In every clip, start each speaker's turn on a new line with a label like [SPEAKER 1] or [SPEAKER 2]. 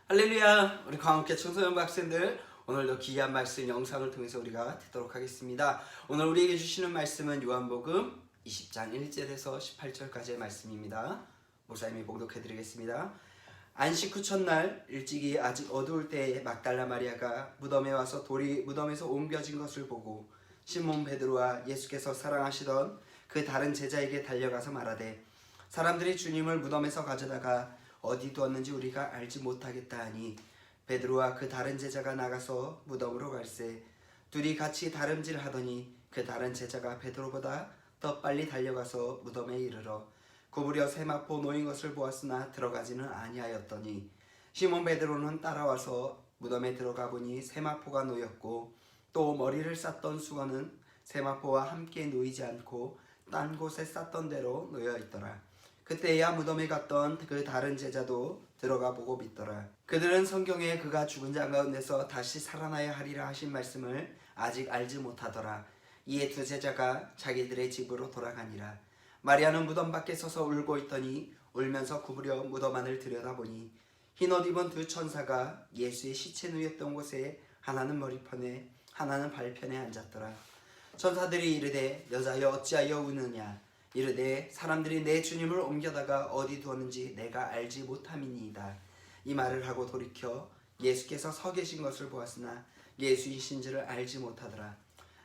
[SPEAKER 1] 할렐루야! 우리 광업계 청소년 학생들, 오늘도 귀한 말씀 영상을 통해서 우리가 듣도록 하겠습니다. 오늘 우리에게 주시는 말씀은 요한복음 20장 1절에서 18절까지의 말씀입니다. 목사님이 봉독해 드리겠습니다. 안식 후 첫날 일찍이 아직 어두울 때에 막달라 마리아가 무덤에 와서 돌이 무덤에서 옮겨진 것을 보고 시몬 베드로와 예수께서 사랑하시던 그 다른 제자에게 달려가서 말하되, 사람들이 주님을 무덤에서 가져다가 어디 두었는지 우리가 알지 못하겠다 하니, 베드로와 그 다른 제자가 나가서 무덤으로 갈새 둘이 같이 다름질 하더니 그 다른 제자가 베드로보다 더 빨리 달려가서 무덤에 이르러 구부려 세마포 놓인 것을 보았으나 들어가지는 아니하였더니, 시몬 베드로는 따라와서 무덤에 들어가 보니 세마포가 놓였고 또 머리를 쌌던 수건은 세마포와 함께 놓이지 않고 딴 곳에 쌌던 대로 놓여 있더라. 그때야 무덤에 갔던 그 다른 제자도 들어가 보고 믿더라. 그들은 성경에 그가 죽은 자 가운데서 다시 살아나야 하리라 하신 말씀을 아직 알지 못하더라. 이에 두 제자가 자기들의 집으로 돌아가니라. 마리아는 무덤 밖에 서서 울고 있더니 울면서 구부려 무덤 안을 들여다보니 흰옷 입은 두 천사가 예수의 시체 누였던 곳에 하나는 머리편에 하나는 발편에 앉았더라. 천사들이 이르되, 여자여 어찌하여 우느냐? 이르되, 사람들이 내 주님을 옮겨다가 어디 두었는지 내가 알지 못함이니이다. 이 말을 하고 돌이켜 예수께서 서 계신 것을 보았으나 예수이신지를 알지 못하더라.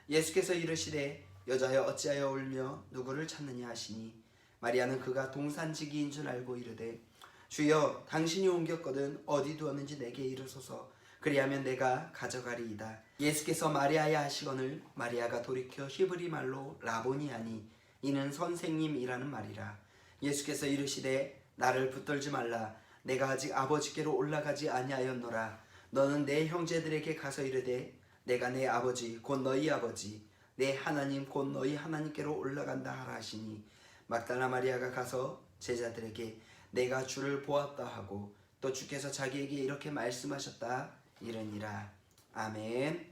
[SPEAKER 1] 예수께서 이르시되, 여자여 어찌하여 울며 누구를 찾느냐 하시니, 마리아는 그가 동산지기인 줄 알고 이르되, 주여, 당신이 옮겼거든 어디 두었는지 내게 이르소서. 그리하면 내가 가져가리이다. 예수께서 마리아야 하시거늘 마리아가 돌이켜 히브리 말로 라보니 하니, 이는 선생님이라는 말이라. 예수께서 이르시되, 나를 붙들지 말라. 내가 아직 아버지께로 올라가지 아니하였노라. 너는 내 형제들에게 가서 이르되, 내가 내 아버지 곧 너희 아버지 내 하나님 곧 너희 하나님께로 올라간다 하라 하시니, 막달라 마리아가 가서 제자들에게 내가 주를 보았다 하고 또 주께서 자기에게 이렇게 말씀하셨다 이르니라. 아멘.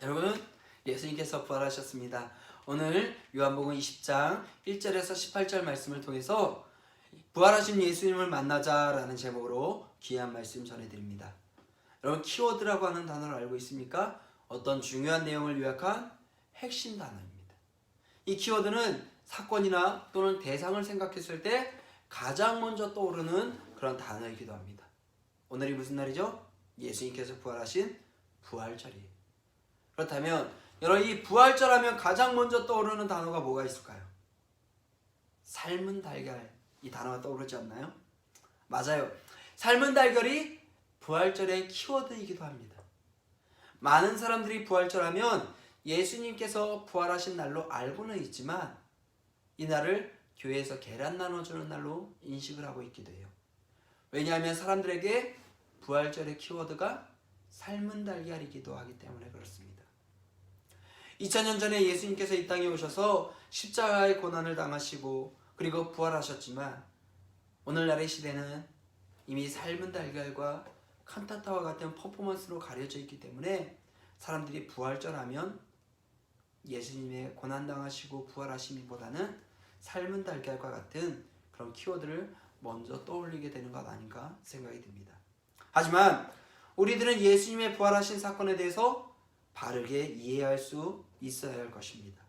[SPEAKER 1] 여러분, 예수님께서 부활하셨습니다. 오늘 요한복음 20장 1절에서 18절 말씀을 통해서 부활하신 예수님을 만나자라는 제목으로 귀한 말씀 전해드립니다. 여러분, 키워드라고 하는 단어를 알고 있습니까? 어떤 중요한 내용을 요약한 핵심 단어입니다. 이 키워드는 사건이나 또는 대상을 생각했을 때 가장 먼저 떠오르는 그런 단어이기도 합니다. 오늘이 무슨 날이죠? 예수님께서 부활하신 부활절이에요. 그렇다면 여러분, 이 부활절 하면 가장 먼저 떠오르는 단어가 뭐가 있을까요? 삶은 달걀, 이 단어가 떠오르지 않나요? 맞아요. 삶은 달걀이 부활절의 키워드이기도 합니다. 많은 사람들이 부활절 하면 예수님께서 부활하신 날로 알고는 있지만 이 날을 교회에서 계란 나눠주는 날로 인식을 하고 있기도 해요. 왜냐하면 사람들에게 부활절의 키워드가 삶은 달걀이기도 하기 때문에 그렇습니다. 2000년 전에 예수님께서 이 땅에 오셔서 십자가의 고난을 당하시고 그리고 부활하셨지만, 오늘날의 시대는 이미 삶은 달걀과 칸타타와 같은 퍼포먼스로 가려져 있기 때문에 사람들이 부활절 하면 예수님의 고난 당하시고 부활하심보다는 삶은 달걀과 같은 그런 키워드를 먼저 떠올리게 되는 것 아닌가 생각이 듭니다. 하지만 우리들은 예수님의 부활하신 사건에 대해서 바르게 이해할 수 있어야 할 것입니다.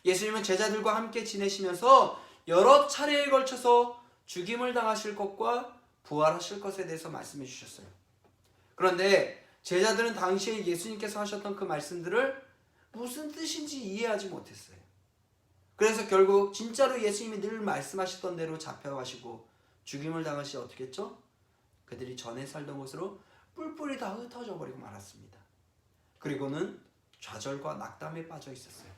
[SPEAKER 1] 예수님은 제자들과 함께 지내시면서 여러 차례에 걸쳐서 죽임을 당하실 것과 부활하실 것에 대해서 말씀해 주셨어요. 그런데 제자들은 당시에 예수님께서 하셨던 그 말씀들을 무슨 뜻인지 이해하지 못했어요. 그래서 결국 진짜로 예수님이 늘 말씀하셨던 대로 잡혀가시고 죽임을 당하시 어떻게 했죠? 그들이 전에 살던 곳으로 뿔뿔이 다 흩어져 버리고 말았습니다. 그리고는 좌절과 낙담에 빠져 있었어요.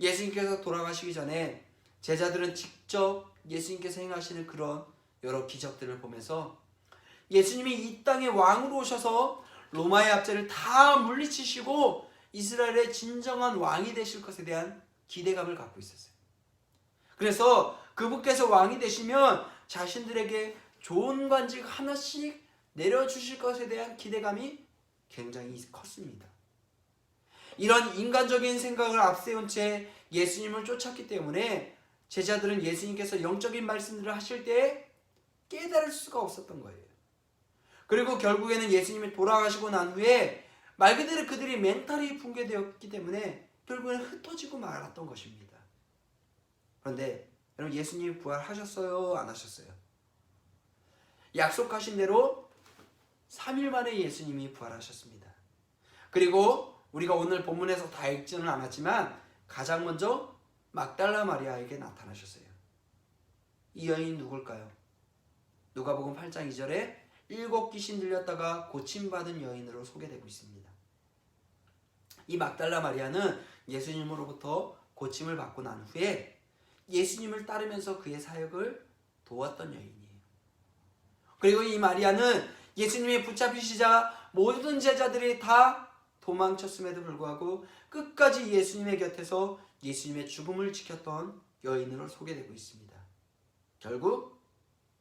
[SPEAKER 1] 예수님께서 돌아가시기 전에 제자들은 직접 예수님께서 행하시는 그런 여러 기적들을 보면서 예수님이 이 땅에 왕으로 오셔서 로마의 압제를 다 물리치시고 이스라엘의 진정한 왕이 되실 것에 대한 기대감을 갖고 있었어요. 그래서 그분께서 왕이 되시면 자신들에게 좋은 관직 하나씩 내려주실 것에 대한 기대감이 굉장히 컸습니다. 이런 인간적인 생각을 앞세운 채 예수님을 쫓았기 때문에 제자들은 예수님께서 영적인 말씀들을 하실 때 깨달을 수가 없었던 거예요. 그리고 결국에는 예수님이 돌아가시고 난 후에 말 그대로 그들이 멘탈이 붕괴되었기 때문에 결국에는 흩어지고 말았던 것입니다. 그런데 여러분, 예수님이 부활하셨어요? 안 하셨어요? 약속하신 대로 3일 만에 예수님이 부활하셨습니다. 그리고 우리가 오늘 본문에서 다 읽지는 않았지만 가장 먼저 막달라 마리아에게 나타나셨어요. 이 여인이 누굴까요? 누가복음 8장 2절에 7 귀신 들렸다가 고침받은 여인으로 소개되고 있습니다. 이 막달라 마리아는 예수님으로부터 고침을 받고 난 후에 예수님을 따르면서 그의 사역을 도왔던 여인이에요. 그리고 이 마리아는 예수님이 붙잡히시자 모든 제자들이 다 도망쳤음에도 불구하고 끝까지 예수님의 곁에서 예수님의 죽음을 지켰던 여인으로 소개되고 있습니다. 결국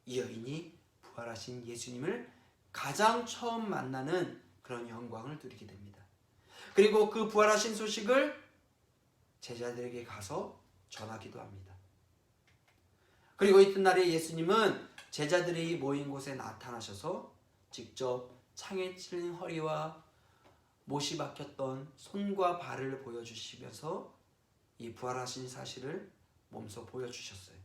[SPEAKER 1] 이 여인이 부활하신 예수님을 가장 처음 만나는 그런 영광을 누리게 됩니다. 그리고 그 부활하신 소식을 제자들에게 가서 전하기도 합니다. 그리고 이튿날에 예수님은 제자들이 모인 곳에 나타나셔서 직접 창에 찔린 허리와 못이 박혔던 손과 발을 보여주시면서 이 부활하신 사실을 몸소 보여주셨어요.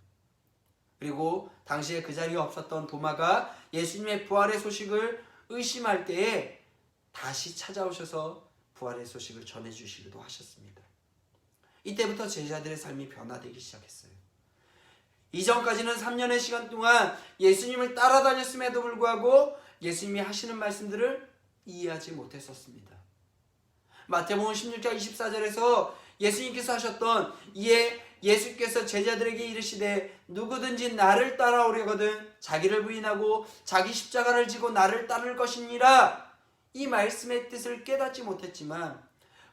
[SPEAKER 1] 그리고 당시에 그 자리에 없었던 도마가 예수님의 부활의 소식을 의심할 때에 다시 찾아오셔서 부활의 소식을 전해주시기도 하셨습니다. 이때부터 제자들의 삶이 변화되기 시작했어요. 이전까지는 3년의 시간 동안 예수님을 따라다녔음에도 불구하고 예수님이 하시는 말씀들을 이해하지 못했었습니다. 마태복음 16장 24절에서 예수님께서 하셨던 이에 예수께서 제자들에게 이르시되 누구든지 나를 따라오려거든 자기를 부인하고 자기 십자가를 지고 나를 따를 것이니라, 이 말씀의 뜻을 깨닫지 못했지만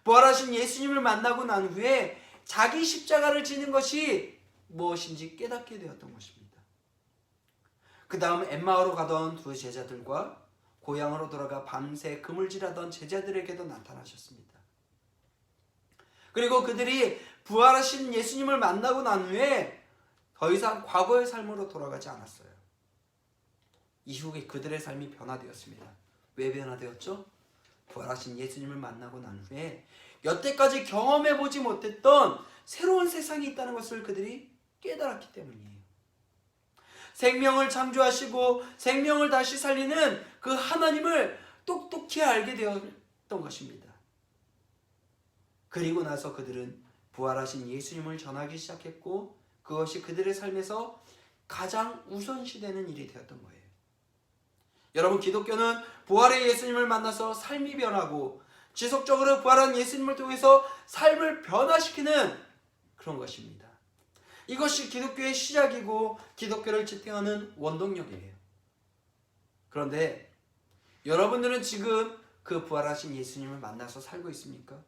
[SPEAKER 1] 부활하신 예수님을 만나고 난 후에 자기 십자가를 지는 것이 무엇인지 깨닫게 되었던 것입니다. 그 다음 엠마오로 가던 두 제자들과 고향으로 돌아가 밤새 그물질하던 제자들에게도 나타나셨습니다. 그리고 그들이 부활하신 예수님을 만나고 난 후에 더 이상 과거의 삶으로 돌아가지 않았어요. 이후에 그들의 삶이 변화되었습니다. 왜 변화되었죠? 부활하신 예수님을 만나고 난 후에 여태까지 경험해보지 못했던 새로운 세상이 있다는 것을 그들이 깨달았기 때문이에요. 생명을 창조하시고 생명을 다시 살리는 그 하나님을 똑똑히 알게 되었던 것입니다. 그리고 나서 그들은 부활하신 예수님을 전하기 시작했고 그것이 그들의 삶에서 가장 우선시되는 일이 되었던 거예요. 여러분, 기독교는 부활의 예수님을 만나서 삶이 변하고 지속적으로 부활한 예수님을 통해서 삶을 변화시키는 그런 것입니다. 이것이 기독교의 시작이고 기독교를 지탱하는 원동력이에요. 그런데 여러분들은 지금 그 부활하신 예수님을 만나서 살고 있습니까?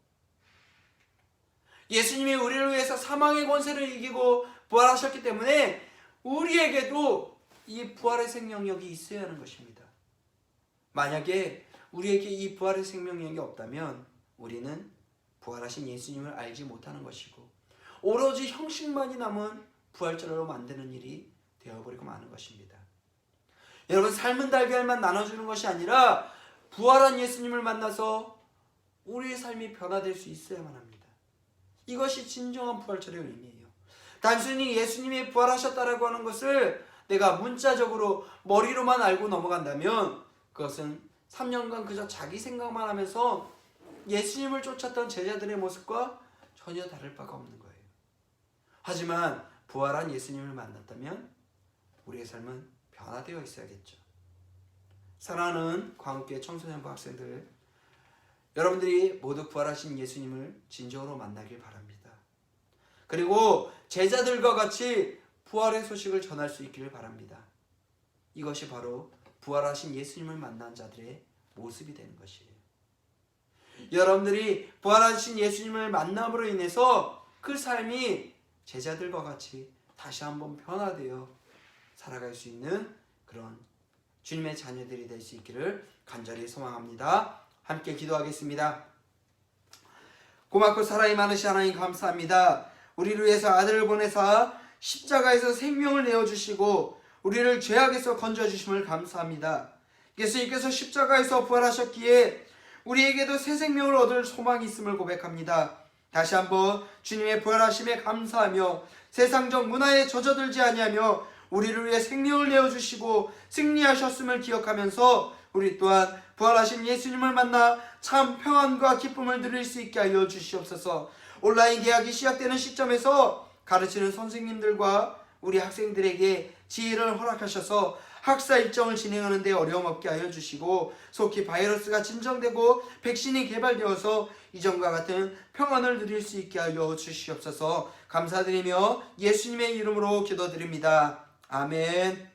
[SPEAKER 1] 예수님이 우리를 위해서 사망의 권세를 이기고 부활하셨기 때문에 우리에게도 이 부활의 생명력이 있어야 하는 것입니다. 만약에 우리에게 이 부활의 생명력이 없다면 우리는 부활하신 예수님을 알지 못하는 것이고 오로지 형식만이 남은 부활절로 만드는 일이 되어버리고 마는 것입니다. 여러분, 삶은 달걀만 나눠주는 것이 아니라 부활한 예수님을 만나서 우리의 삶이 변화될 수 있어야만 합니다. 이것이 진정한 부활절의 의미예요. 단순히 예수님이 부활하셨다라고 하는 것을 내가 문자적으로 머리로만 알고 넘어간다면 그것은 3년간 그저 자기 생각만 하면서 예수님을 쫓았던 제자들의 모습과 전혀 다를 바가 없는 거예요. 하지만 부활한 예수님을 만났다면 우리의 삶은 변화되어 있어야겠죠. 사랑하는 광교회 청소년부 학생들, 여러분들이 모두 부활하신 예수님을 진정으로 만나길 바랍니다. 그리고 제자들과 같이 부활의 소식을 전할 수 있기를 바랍니다. 이것이 바로 부활하신 예수님을 만난 자들의 모습이 되는 것이에요. 여러분들이 부활하신 예수님을 만남으로 인해서 그 삶이 제자들과 같이 다시 한번 변화되어 살아갈 수 있는 그런 주님의 자녀들이 될 수 있기를 간절히 소망합니다. 함께 기도하겠습니다. 고맙고 사랑이 많으신 하나님, 감사합니다. 우리를 위해서 아들을 보내사 십자가에서 생명을 내어주시고 우리를 죄악에서 건져주심을 감사합니다. 예수님께서 십자가에서 부활하셨기에 우리에게도 새 생명을 얻을 소망이 있음을 고백합니다. 다시 한번 주님의 부활하심에 감사하며 세상적 문화에 젖어들지 아니하며 우리를 위해 생명을 내어주시고 승리하셨음을 기억하면서 우리 또한 부활하신 예수님을 만나 참 평안과 기쁨을 누릴 수 있게 하여 주시옵소서. 온라인 개학이 시작되는 시점에서 가르치는 선생님들과 우리 학생들에게 지혜를 허락하셔서 학사 일정을 진행하는 데 어려움 없게 하여 주시고 속히 바이러스가 진정되고 백신이 개발되어서 이전과 같은 평안을 누릴 수 있게 하여 주시옵소서. 감사드리며 예수님의 이름으로 기도드립니다. 아멘.